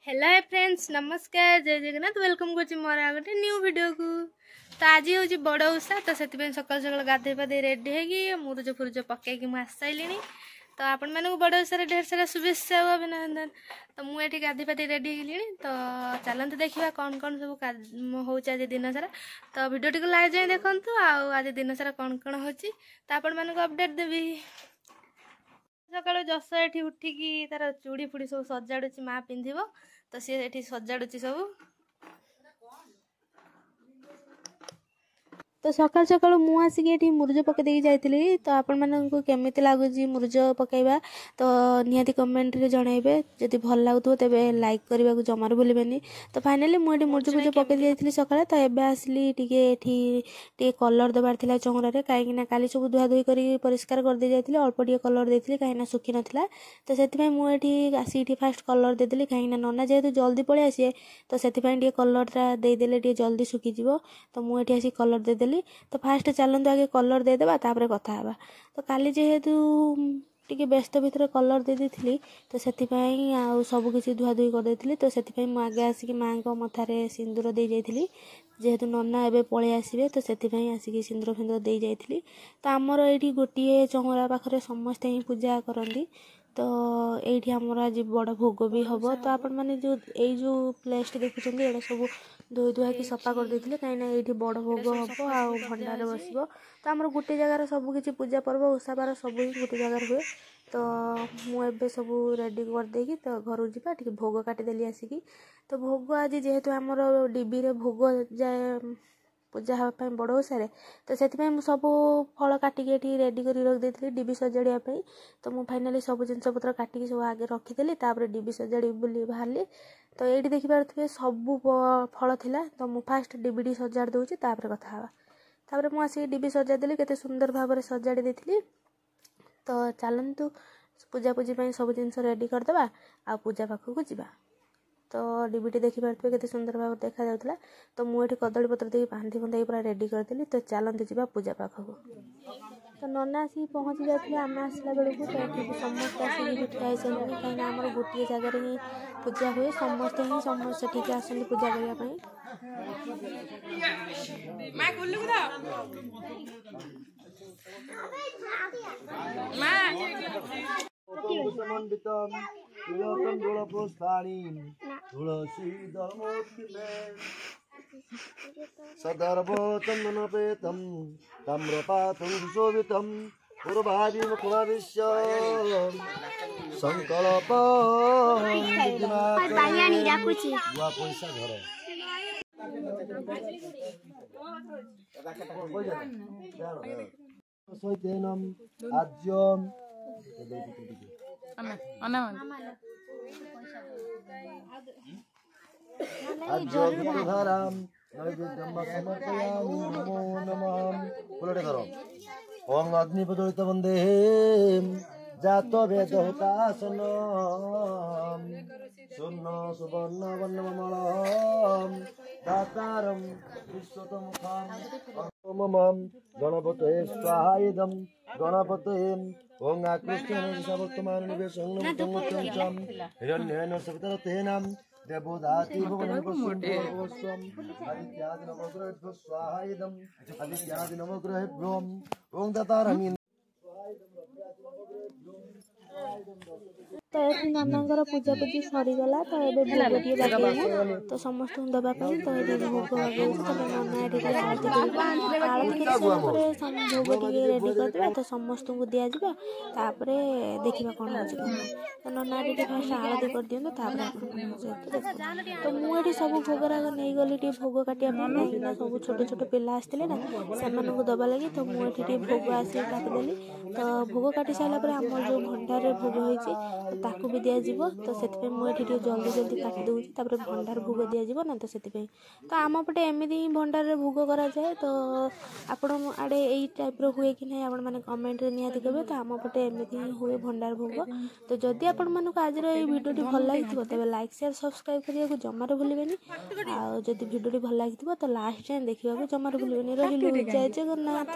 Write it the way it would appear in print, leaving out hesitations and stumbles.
Hello friends नमस्कार जय Jagannath welcome कर मोर आ गए न्यू वीडियो को। तो आज हूँ बड़ ओषा तो से सकाल सकाल गाधे पाधे रेडी है मुरुज फुरुज पकईकि मुझे आस सारे। तो आपण मानक बड़ ओषार ढेर सारा शुभेच्छा और अभिनंदन। तो मुझे गाधे पाधे रेडी है तो चलते देखा कौन कौन सब हो दिन सारा। तो भिडियो को लाइक जाए देखु आज दिन सारा कौन कौन हो आपण मानक अपडेट देवी। सकाल जस ये उठिकी तार चूड़ी फुड़ी सब सजाड़ुची माँ पिंधिब तो सी ये सजाड़ुची सब। तो सकाल सकाल मुझे मुरुज पकई जाइली। तो आपण मानक केमिति लगुच मुरुज पकईवा तो निहाती कमेंट रे जनइबे। जदि भल लगुव तेज लाइक करने को जमार भूलें। तो फाइनाली मुझे मुरुज फुरुज पकई जाइली सकाଳେ। तो एबे आसली टे कलर देवार थिला चौरारे कहीं काली सब धुआ धुई कर परिष्कार कर दे जाइली। अल्प टे कलर देती कहीं सुखी नाला। तो से मुझे आसिक फास्ट कलर देदेली कहीं नना जेहेतु जल्दी पलि आसे तो से कलरटा देदेले टे जल्दी सुखीज। तो मुझे आसिक कलर देदेली। तो फास्ट चलते आगे कलर देदेबा तापर कथा हवा। तो काली जेहेतु टिके व्यस्त भितर कलर दे देथिली तो सेतिपई आ सब किछि धुआ धुई कर देथिली। तो सेतिपई मु आगे आसिक माँ को मथारे सिंदूर दे जाइथिली जेहेतु नना एबे पळि आसीबे तो सेतिपई आसिक सिंदूर फिंदूर दे जाइथिली। तो आमर एठी गोटिए चौरा पाखरे समस्ते ही पूजा करंती। तो ये आमर आज बड़ भोग भी हम। तो आपण मैंने जो प्लेस देखुं ये सब धोई धुआ कि सफा कर देथिले कहीं ये बड़ भोग हम आ भंडार बस। तो आमर गोटे जगार सब किसी पूजा पर्व ओषा बार सब ही गोटे जगार हुए। तो मुझे सब रेडी कर देगी तो घर जावा टे भोग काटिदेली आसिकी। तो भोग आज जेहेतु आमर डिबी रे भोग जाए पूजा हाँपाई बड़ ओषारे तो से सब फल काटिकी ये रेडी कर रखी डिबी सजाड़ा। तो मुझे फाइनाली सब जिनपतर काटिकी सब आगे रखीदेली तापर डिबी सजाड़ी बोली बाहरी। तो ये देखिपे सब फल थिला। तो मुझे फास्ट डिबी सजाड़ दूसरी तापर कथा तापर मुझे डिबी सजादेली केते सुंदर भाव में सजाड़ी देती। तो चलतु पूजापूजी सब जिनस रेडी करदे आ पूजा पाखक जावा। तो डिबिटी देखिपे केते सुंदर भाव देखा जाउतला। तो मुझे कदली पत्र दे बांधी बुंधाई पूरा रेडी करदेली। तो चलते जावा पूजा पाखक। तो नना आसिक पहुँची जाते आम आसला बेलू तो समस्त आसिक ठिया सारे कहीं आम गोटे जगार ही पूजा हुए समस्ते ही समस्त ठीक आसती पूजा करने। सदर्भोचन्दनपेतं ताम्रपात्रं सुशोभितं पूर्वाभिमुखमाविश्य संकल्प पैसा घर सैतेनम आज्यम आज्योधाराम नैवेद्यं समर्पयामि नमो नमः फुलटे धर ओं अग्निपदोलित वंदे जात वेद हुतासन सुन्न सुवर्ण वर्णमलम दातारं विश्वतमुखं मम गणपतये स्वाहा इदं गणपतये ओं आकृष्टेन सवर्तमान निवेशं नमोतं हिरण्येन सवितरतेन देवोदाति भुवनस्वम आदित्यादि नवग्रहेभ्यो स्वाहा इदं आदित्यादि नवग्रहेभ्यो ओं दातारं। तो ये ननांगर पूजा पूजी सरीगला। तो ये भोग टे लगे तो समस्त देवाई। तो ये भोग लगे नना आरती भोग टे रेडी करदे तो समस्त को दि जापर देखा कौन हो। तो नना ये फास्ट आरती कर दिखाँ तापर तो मुझे सब भोगराग नहीं गली टे भोग काटिया कहीं सब छोट छोट पिला आसते ना से दबा लगी। तो मुझे भोग आसिक काटिदेली। तो भोग काटी सारापर आम जो भंडार भोग हो ताकू भी दिज्व। तो से मुझे जल्दी जल्दी काटी दूसरी तापर भंडार भोग दिज्व ना। तो से तो आम पटे एमती ही भंडार भोग करा जाए। तो आपण आड़े यही टाइप हुए कि नहीं आपण मैंने कमेंट निहाती कहे। तो आम पटे एमती ही हुए भंडार भोग। तो जदि आपण मानक आज भिडियोटी भल लगी तेज लाइक शेयर सब्सक्राइब करने को जमार भूलें। आदि भिडियोटी भल लगी तो लास्ट टाइम देखा जमार भूलें। रही जय जगन्नाथ।